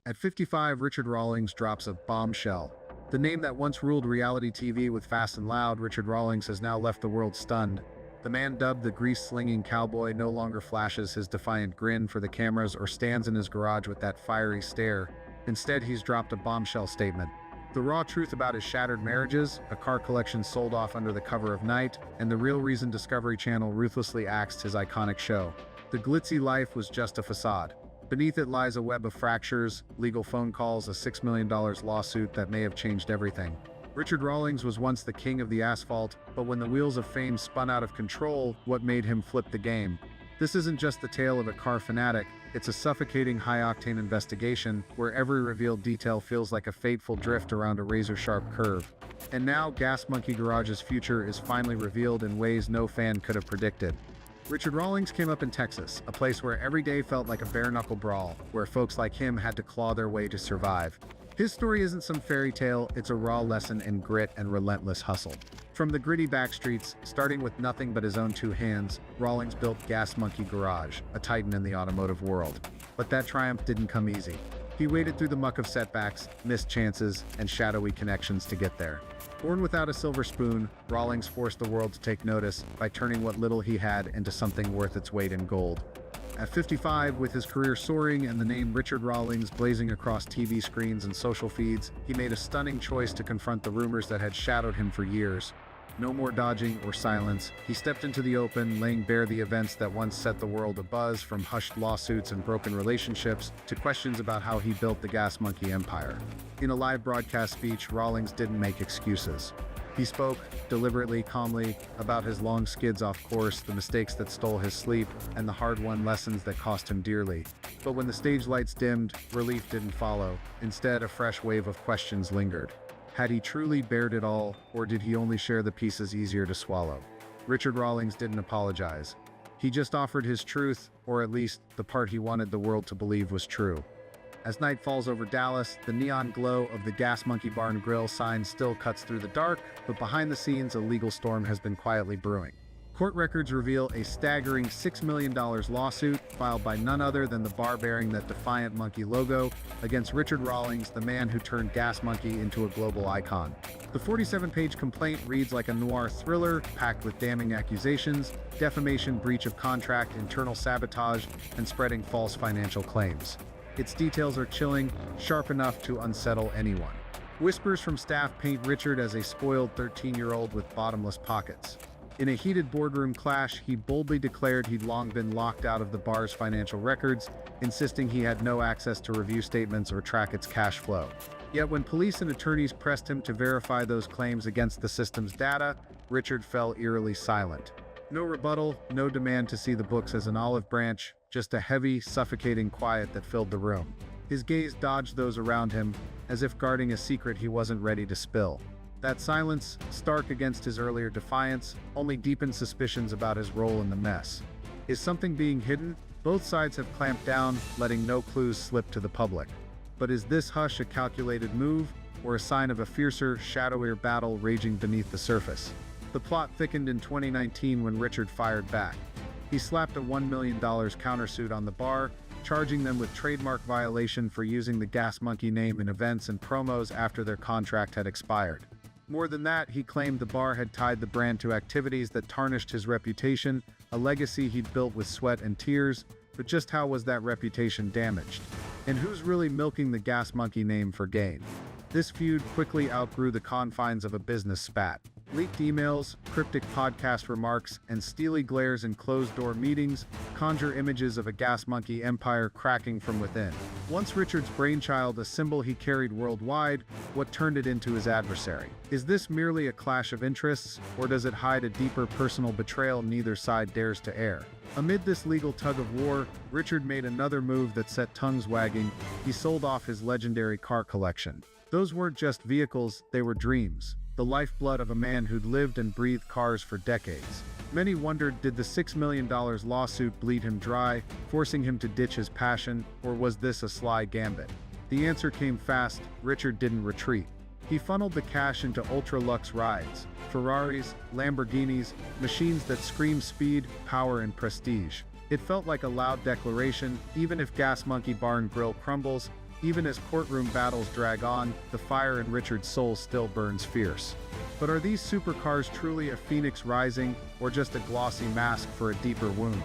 At 55, Richard Rawlings drops a bombshell. The name that once ruled reality TV with Fast and Loud, Richard Rawlings has now left the world stunned. The man dubbed the grease-slinging cowboy no longer flashes his defiant grin for the cameras or stands in his garage with that fiery stare. Instead, he's dropped a bombshell statement. The raw truth about his shattered marriages, a car collection sold off under the cover of night, and the real reason Discovery Channel ruthlessly axed his iconic show. The glitzy life was just a facade. Beneath it lies a web of fractures, legal phone calls, a $6 million lawsuit that may have changed everything. Richard Rawlings was once the king of the asphalt, but when the wheels of fame spun out of control, what made him flip the game? This isn't just the tale of a car fanatic, it's a suffocating high-octane investigation where every revealed detail feels like a fateful drift around a razor-sharp curve. And now, Gas Monkey Garage's future is finally revealed in ways no fan could have predicted. Richard Rawlings came up in Texas, a place where every day felt like a bare-knuckle brawl, where folks like him had to claw their way to survive. His story isn't some fairy tale, it's a raw lesson in grit and relentless hustle. From the gritty backstreets, starting with nothing but his own two hands, Rawlings built Gas Monkey Garage, a titan in the automotive world. But that triumph didn't come easy. He waded through the muck of setbacks, missed chances, and shadowy connections to get there. Born without a silver spoon, Rawlings forced the world to take notice by turning what little he had into something worth its weight in gold. At 55, with his career soaring and the name Richard Rawlings blazing across TV screens and social feeds, he made a stunning choice to confront the rumors that had shadowed him for years. No more dodging or silence, he stepped into the open, laying bare the events that once set the world abuzz, from hushed lawsuits and broken relationships to questions about how he built the Gas Monkey empire. In a live broadcast speech, Rawlings didn't make excuses. He spoke, deliberately, calmly, about his long skids off course, the mistakes that stole his sleep, and the hard-won lessons that cost him dearly. But when the stage lights dimmed, relief didn't follow. Instead, a fresh wave of questions lingered. Had he truly bared it all, or did he only share the pieces easier to swallow? Richard Rawlings didn't apologize. He just offered his truth, or at least the part he wanted the world to believe was true. As night falls over Dallas, the neon glow of the Gas Monkey Bar and Grill sign still cuts through the dark, but behind the scenes, a legal storm has been quietly brewing. Court records reveal a staggering $6 million lawsuit filed by none other than the bar bearing that defiant monkey logo against Richard Rawlings, the man who turned Gas Monkey into a global icon. The 47-page complaint reads like a noir thriller packed with damning accusations, defamation, breach of contract, internal sabotage, and spreading false financial claims. Its details are chilling, sharp enough to unsettle anyone. Whispers from staff paint Richard as a spoiled 13-year-old with bottomless pockets. In a heated boardroom clash, he boldly declared he'd long been locked out of the bar's financial records, insisting he had no access to review statements or track its cash flow. Yet when police and attorneys pressed him to verify those claims against the system's data, Richard fell eerily silent. No rebuttal, no demand to see the books as an olive branch, just a heavy, suffocating quiet that filled the room. His gaze dodged those around him, as if guarding a secret he wasn't ready to spill. That silence, stark against his earlier defiance, only deepened suspicions about his role in the mess. Is something being hidden? Both sides have clamped down, letting no clues slip to the public. But is this hush a calculated move, or a sign of a fiercer, shadowier battle raging beneath the surface? The plot thickened in 2019 when Richard fired back. He slapped a $1 million countersuit on the bar, charging them with trademark violation for using the Gas Monkey name in events and promos after their contract had expired. More than that, he claimed the bar had tied the brand to activities that tarnished his reputation, a legacy he'd built with sweat and tears. But just how was that reputation damaged? And who's really milking the Gas Monkey name for gain? This feud quickly outgrew the confines of a business spat. Leaked emails, cryptic podcast remarks, and steely glares in closed-door meetings conjure images of a Gas Monkey empire cracking from within. Once Richard's brainchild, a symbol he carried worldwide, what turned it into his adversary? Is this merely a clash of interests, or does it hide a deeper personal betrayal neither side dares to air? Amid this legal tug-of-war, Richard made another move that set tongues wagging. He sold off his legendary car collection. Those weren't just vehicles, they were dreams. The lifeblood of a man who'd lived and breathed cars for decades. Many wondered, did the $6 million lawsuit bleed him dry, forcing him to ditch his passion, or was this a sly gambit? The answer came fast. Richard didn't retreat. He funneled the cash into ultra-luxe rides, Ferraris, Lamborghinis, machines that scream speed, power, and prestige. It felt like a loud declaration: even if Gas Monkey Bar and Grill crumbles, Even as courtroom battles drag on, the fire in Richard's soul still burns fierce. But are these supercars truly a phoenix rising, or just a glossy mask for a deeper wound?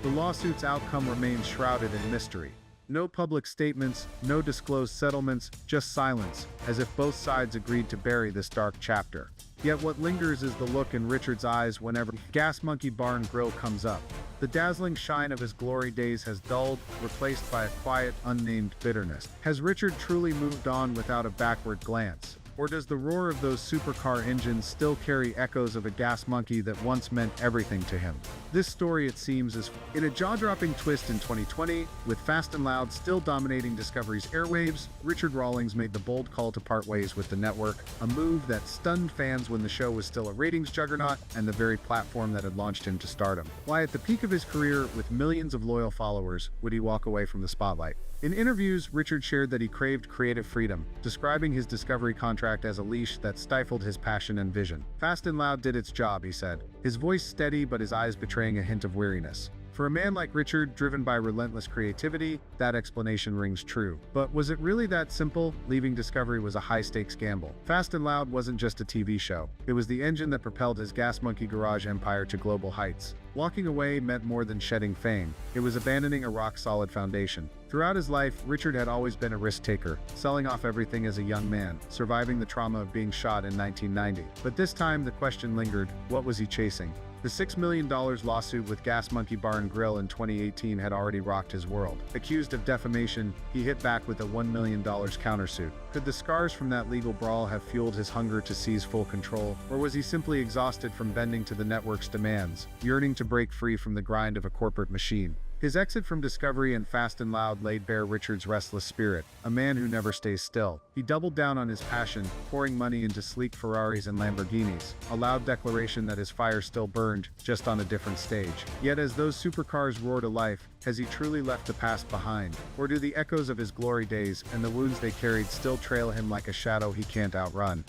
The lawsuit's outcome remains shrouded in mystery. No public statements, no disclosed settlements, just silence, as if both sides agreed to bury this dark chapter. Yet what lingers is the look in Richard's eyes whenever Gas Monkey Bar and Grill comes up. The dazzling shine of his glory days has dulled, replaced by a quiet, unnamed bitterness. Has Richard truly moved on without a backward glance? Or does the roar of those supercar engines still carry echoes of a gas monkey that once meant everything to him? This story, it seems, is in a jaw-dropping twist in 2020, with Fast and Loud still dominating Discovery's airwaves. Richard Rawlings made the bold call to part ways with the network, a move that stunned fans when the show was still a ratings juggernaut and the very platform that had launched him to stardom. Why, at the peak of his career, with millions of loyal followers, would he walk away from the spotlight? In interviews, Richard shared that he craved creative freedom, describing his Discovery contract as a leash that stifled his passion and vision. Fast and Loud did its job, he said, his voice steady but his eyes betraying a hint of weariness. For a man like Richard, driven by relentless creativity, that explanation rings true. But was it really that simple? Leaving Discovery was a high-stakes gamble. Fast and Loud wasn't just a TV show. It was the engine that propelled his Gas Monkey Garage empire to global heights. Walking away meant more than shedding fame. It was abandoning a rock-solid foundation. Throughout his life, Richard had always been a risk-taker, selling off everything as a young man, surviving the trauma of being shot in 1990. But this time, the question lingered: what was he chasing? The $6 million lawsuit with Gas Monkey Bar and Grill in 2018 had already rocked his world. Accused of defamation, he hit back with a $1 million countersuit. Could the scars from that legal brawl have fueled his hunger to seize full control? Or was he simply exhausted from bending to the network's demands, yearning to break free from the grind of a corporate machine? His exit from Discovery and Fast and Loud laid bare Richard's restless spirit, a man who never stays still. He doubled down on his passion, pouring money into sleek Ferraris and Lamborghinis, a loud declaration that his fire still burned, just on a different stage. Yet as those supercars roar to life, has he truly left the past behind? Or do the echoes of his glory days and the wounds they carried still trail him like a shadow he can't outrun?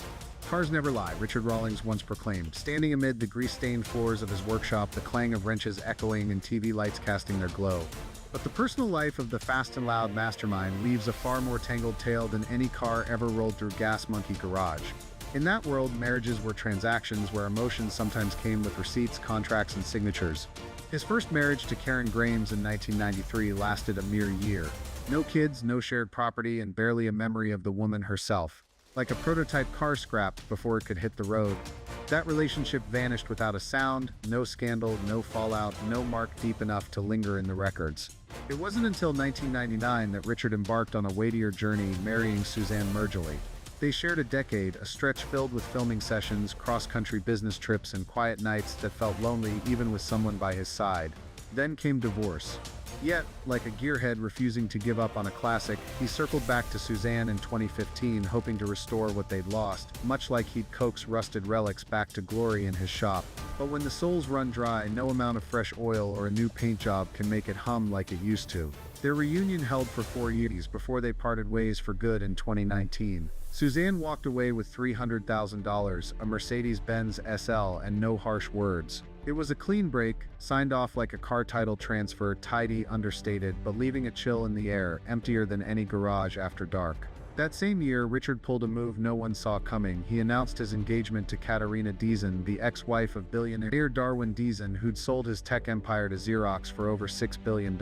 Cars never lie, Richard Rawlings once proclaimed, standing amid the grease-stained floors of his workshop, the clang of wrenches echoing and TV lights casting their glow. But the personal life of the Fast and Loud mastermind weaves a far more tangled tale than any car ever rolled through Gas Monkey Garage. In that world, marriages were transactions where emotions sometimes came with receipts, contracts, and signatures. His first marriage to Karen Grames in 1993 lasted a mere year. No kids, no shared property, and barely a memory of the woman herself. Like a prototype car scrap before it could hit the road. That relationship vanished without a sound, no scandal, no fallout, no mark deep enough to linger in the records. It wasn't until 1999 that Richard embarked on a weightier journey, marrying Suzanne Mergely. They shared a decade, a stretch filled with filming sessions, cross-country business trips, and quiet nights that felt lonely even with someone by his side. Then came divorce. Yet, like a gearhead refusing to give up on a classic, he circled back to Suzanne in 2015, hoping to restore what they'd lost, much like he'd coax rusted relics back to glory in his shop. But when the souls run dry, no amount of fresh oil or a new paint job can make it hum like it used to. Their reunion held for 4 years before they parted ways for good in 2019. Suzanne walked away with $300,000, a Mercedes-Benz SL, and no harsh words. It was a clean break, signed off like a car title transfer, tidy, understated, but leaving a chill in the air, emptier than any garage after dark. That same year, Richard pulled a move no one saw coming. He announced his engagement to Katarina Deason, the ex-wife of billionaire Darwin Deason, who'd sold his tech empire to Xerox for over $6 billion.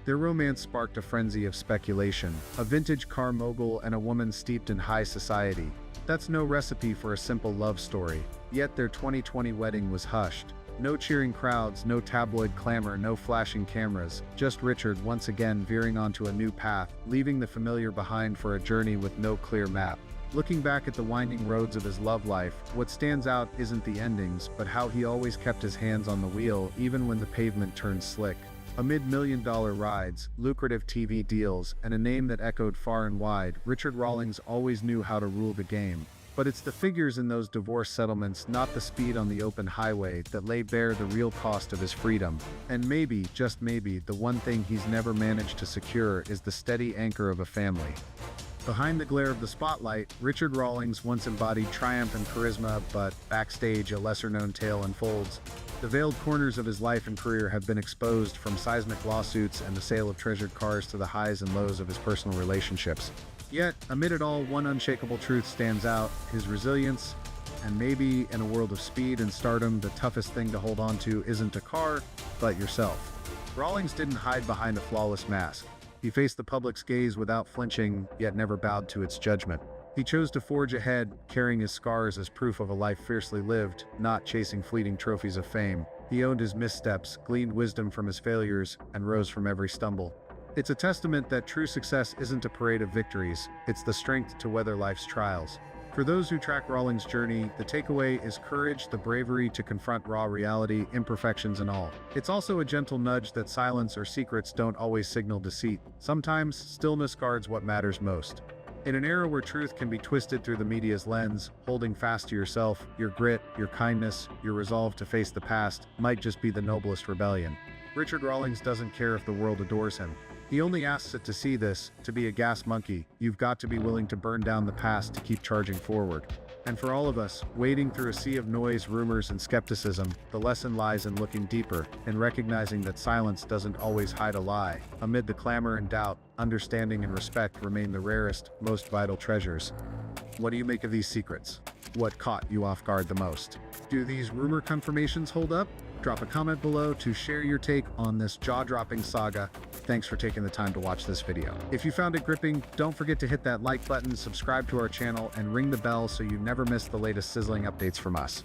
Their romance sparked a frenzy of speculation, a vintage car mogul and a woman steeped in high society. That's no recipe for a simple love story. Yet their 2020 wedding was hushed. No cheering crowds, no tabloid clamor, no flashing cameras, just Richard once again veering onto a new path, leaving the familiar behind for a journey with no clear map. Looking back at the winding roads of his love life, what stands out isn't the endings, but how he always kept his hands on the wheel even when the pavement turned slick. Amid million-dollar rides, lucrative TV deals, and a name that echoed far and wide, Richard Rawlings always knew how to rule the game. But it's the figures in those divorce settlements, not the speed on the open highway, that lay bare the real cost of his freedom. And maybe, just maybe, the one thing he's never managed to secure is the steady anchor of a family. Behind the glare of the spotlight, Richard Rawlings once embodied triumph and charisma, but backstage a lesser-known tale unfolds. The veiled corners of his life and career have been exposed, from seismic lawsuits and the sale of treasured cars to the highs and lows of his personal relationships. Yet, amid it all, one unshakable truth stands out: his resilience. And maybe, in a world of speed and stardom, the toughest thing to hold on to isn't a car, but yourself. Rawlings didn't hide behind a flawless mask. He faced the public's gaze without flinching, yet never bowed to its judgment. He chose to forge ahead, carrying his scars as proof of a life fiercely lived, not chasing fleeting trophies of fame. He owned his missteps, gleaned wisdom from his failures, and rose from every stumble. It's a testament that true success isn't a parade of victories, it's the strength to weather life's trials. For those who track Rawlings' journey, the takeaway is courage, the bravery to confront raw reality, imperfections and all. It's also a gentle nudge that silence or secrets don't always signal deceit. Sometimes, stillness guards what matters most. In an era where truth can be twisted through the media's lens, holding fast to yourself, your grit, your kindness, your resolve to face the past might just be the noblest rebellion. Richard Rawlings doesn't care if the world adores him. He only asks it to see this. To be a gas monkey, you've got to be willing to burn down the past to keep charging forward. And for all of us, wading through a sea of noise, rumors, and skepticism, the lesson lies in looking deeper, in recognizing that silence doesn't always hide a lie. Amid the clamor and doubt, understanding and respect remain the rarest, most vital treasures. What do you make of these secrets? What caught you off guard the most? Do these rumor confirmations hold up? Drop a comment below to share your take on this jaw-dropping saga. Thanks for taking the time to watch this video. If you found it gripping, don't forget to hit that like button, subscribe to our channel, and ring the bell so you never miss the latest sizzling updates from us.